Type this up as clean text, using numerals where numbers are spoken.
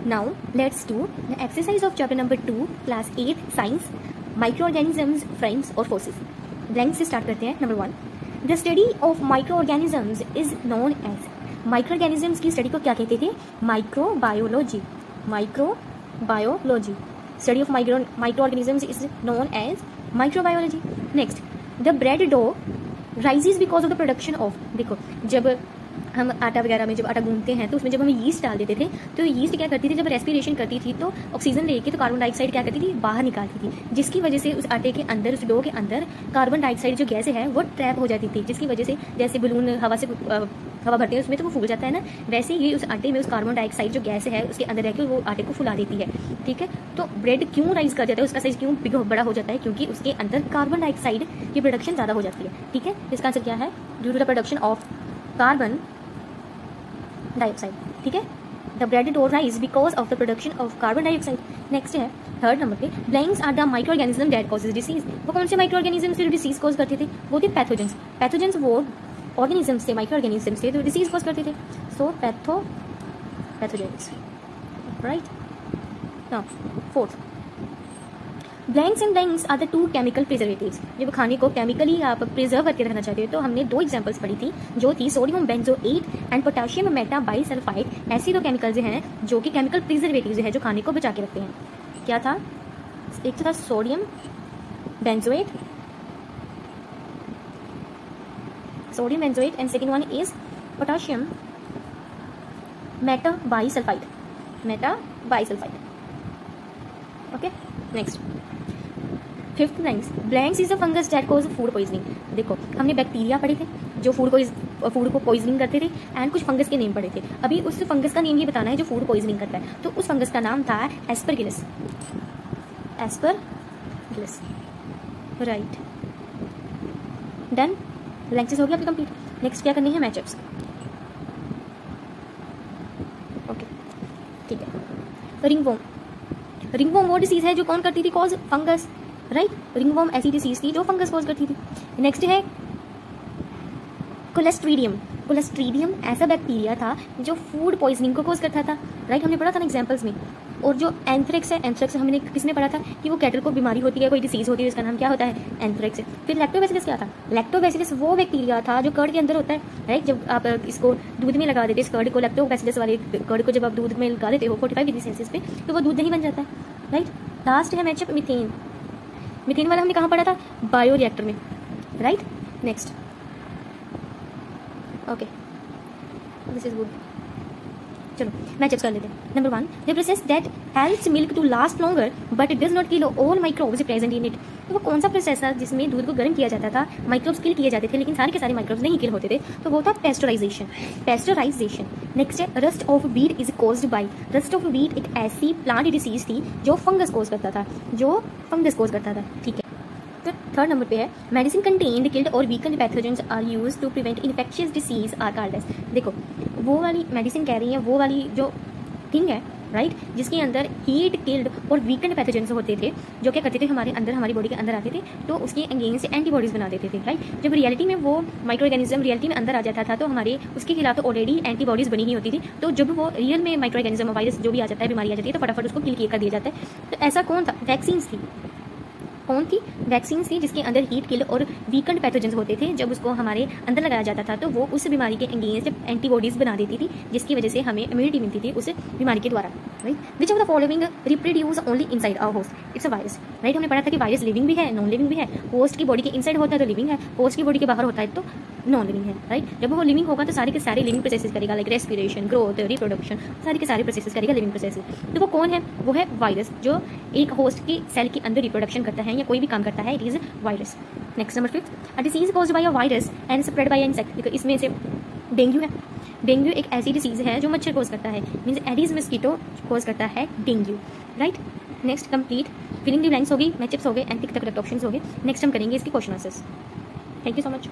Now let's do the exercise of chapter number 2 class 8 science microorganisms friends और forces. Blank से start करते हैं। Number 1, the study of microorganisms is known as. Microorganisms की study को क्या कहते थे? Microbiology. Microbiology, study of microorganisms is known as microbiology. Next, the bread dough rises because of the production of. देखो, जब हम आटा वगैरह में जब आटा गूंथते हैं तो उसमें जब हम यीस्ट डाल देते थे तो यीस्ट क्या करती थी, जब रेस्पिरेशन करती थी तो ऑक्सीजन लेके तो कार्बन डाइऑक्साइड क्या करती थी, बाहर निकालती थी, जिसकी वजह से उस आटे के अंदर, उस डो के अंदर कार्बन डाइऑक्साइड जो गैस है वो ट्रैप हो जाती थी, जिसकी वजह से जैसे बलून हवा से हवा भरते हैं उसमें तो वो फूल जाता है ना, वैसे ही उस आटे में उस कार्बन डाइऑक्साइड जो गैस है उसके अंदर रहकर वो आटे को फुला देती है। ठीक है, तो ब्रेड क्यों राइज कर जाता है, उसका साइज क्यों बड़ा हो जाता है? क्योंकि उसके अंदर कार्बन डाइऑक्साइड की प्रोडक्शन ज़्यादा हो जाती है। ठीक है, इसका आंसर क्या है? Due to the production of carbon dioxide. ठीक है, the bread dough rise because of the production of carbon dioxide. Next है थर्ड नंबर पे, blanks are the microorganism that causes disease. वो कौन से माइक्रो ऑर्गेनिज्म से disease cause करते थे? वो थे पैथोजेंस। पैथोजेंस वो ऑर्गेनिज्म्स थे, माइक्रो ऑर्गेनिज्म्स थे, तो डिसीज कॉज करते थे। So pathogens, right. Now fourth, blanks and blanks are the two chemical preservatives. जब खाने को केमिकली आप प्रिजर्व करके रखना चाहते हो तो हमने दो एग्जांपल्स पढ़ी थी, जो थी sodium benzoate and potassium metabisulphide. ऐसी दो केमिकल्स हैं जो कि केमिकल प्रिजर्वेटिव्स है, जो खाने को बचा के रखते हैं। क्या था? एक तो था sodium benzoate and second one is potassium metabisulphite. Okay, next fifth blanks is a fungus that cause food poisoning. देखो, हमने बैक्टीरिया पढ़े थे जो फूड को पॉइजनिंग करते थे, एंड कुछ फंगस के नेम पढ़े थे। अभी उस फंगस का नेम ही बताना है जो फूड पॉइजनिंग करता है, तो उस फंगस का नाम था एस्परगिलस। Right, done. ब्लैंक्स हो गया आपका कंप्लीट। नेक्स्ट क्या करनी है? मैचअप्स। ओके, ठीक है। रिंगवॉर्म वो डिसीज है जो कौन करती थी कॉज? Fungus, right. रिंगवॉर्म ऐसी डिसीज थी जो फंगस कॉज करती थी। नेक्स्ट है कोलेस्ट्रीडियम ऐसा बैक्टीरिया था जो फूड पॉइजनिंग को कॉज करता था, राइट। हमने पढ़ा था ना एग्जांपल्स में। और जो एंथ्रेक्स है, एंथ्रेक्स हमने किसने पढ़ा था कि वो कैटल को बीमारी होती है, कोई डिसीज होती है, उसका नाम क्या होता है? एंथ्रेक्स। फिर लैक्टोबैसिलस क्या था? लैक्टोबैसिलस वो बैक्टीरिया था जो कर्ड के अंदर होता है, राइट। जब आप इसको दूध में लगा देते इस कर्ड को, लैक्टोबैसिलस वाले कर्ड को जब आप दूध में लगा देते हो 45 डिग्री सेल्सियस पे, तो वो दूध नहीं बन जाता है, राइट। लास्ट है मैचअप मीथेन वाला हमने कहाँ पढ़ा था? बायो रिएक्टर में, right. Next, okay, this is good. चलो मैचअप्स कर लेते हैं। Number 1, the process that helps milk to last longer but it does not kill all microbes present in it. तो वो कौन सा प्रोसेस है जिसमें दूध को गर्म किया जाता था, माइक्रोब्स किल किए जाते थे, लेकिन सारे के सारे माइक्रोब्स नहीं किल होते थे? तो वो था पेस्चराइजेशन। नेक्स्ट है rust of wheat is caused by. Rust of wheat एक ऐसी प्लांट डिसीज थी जो फंगस कॉज करता था, ठीक है। तो थर्ड नंबर पे है मेडिसिन कंटेन्ड किल्ड और weakened pathogens are used to prevent infectious disease are called as. देखो, वो वाली मेडिसिन कह रही है, वो वाली जो थिंग है, राइट, जिसके अंदर हीट किल्ड और वीकेंड पैथोजेंस होते थे, जो क्या करते थे हमारे अंदर, हमारी बॉडी के अंदर आते थे, तो उसके अगेंस्ट एंटीबॉडीज बना देते थे, राइट। जब रियलिटी में वो माइक्रो ऑर्गेनिज्म रियलिटी में अंदर आ जाता था तो हमारे उसके खिलाफ तो ऑलरेडी एंटीबॉडीज बनी ही होती थी, तो जब वो रियल में माइक्रो ऑर्गेनिज्म वायरस जो भी आ जाता है, बीमारी आ जाती है, तो फटाफट उसको किल कर दिया जाता है। तो ऐसा कौन था? वैक्सीन थी जिसके अंदर हीट किल और वीकेंड पैथोजेंस होते थे। जब उसको हमारे अंदर लगाया जाता था तो वो उस बीमारी के अगेंस्ट एंटीबॉडीज बना देती थी, जिसकी वजह से हमें इम्यूनिटी मिलती थी उस बीमारी के द्वारा, right. Which of the following reproduce only inside our host? It's a virus, right. हमने पढ़ा था कि वायरस लिविंग भी है, नॉन लिविंग भी है। होस्ट की बॉडी के इनसाइड होता है तो लिविंग है, होस्ट की बॉडी के बाहर होता है तो नॉन लिविंग है, राइट। जब वो लिविंग होगा तो सारे के सारे लिविंग प्रोसेसेस करेगा, लाइक रेस्पिरेशन, ग्रोथ, रिप्रोडक्शन, सारे के सारे प्रोसेसेस करेगा, लिविंग प्रोसेसेस। तो वो कौन है? वो है वायरस, जो एक होस्ट की सेल के अंदर रिप्रोडक्शन करता है या कोई भी काम करता है, it is virus. Next number 5, a disease caused by a virus and spread by insect. देखो, इसमें से डेंगू है। डेंगू एक ऐसी डिसीज है जो मच्छर कोज करता है, मीन्स एडिस मस्कीटो कोज करता है dengue, right. Next complete filling the blanks होगी, मैचअप्स हो गए एंड टिक टक ऑप्शंस हो गए। नेक्स्ट हम करेंगे इसके question answers. Thank you so much.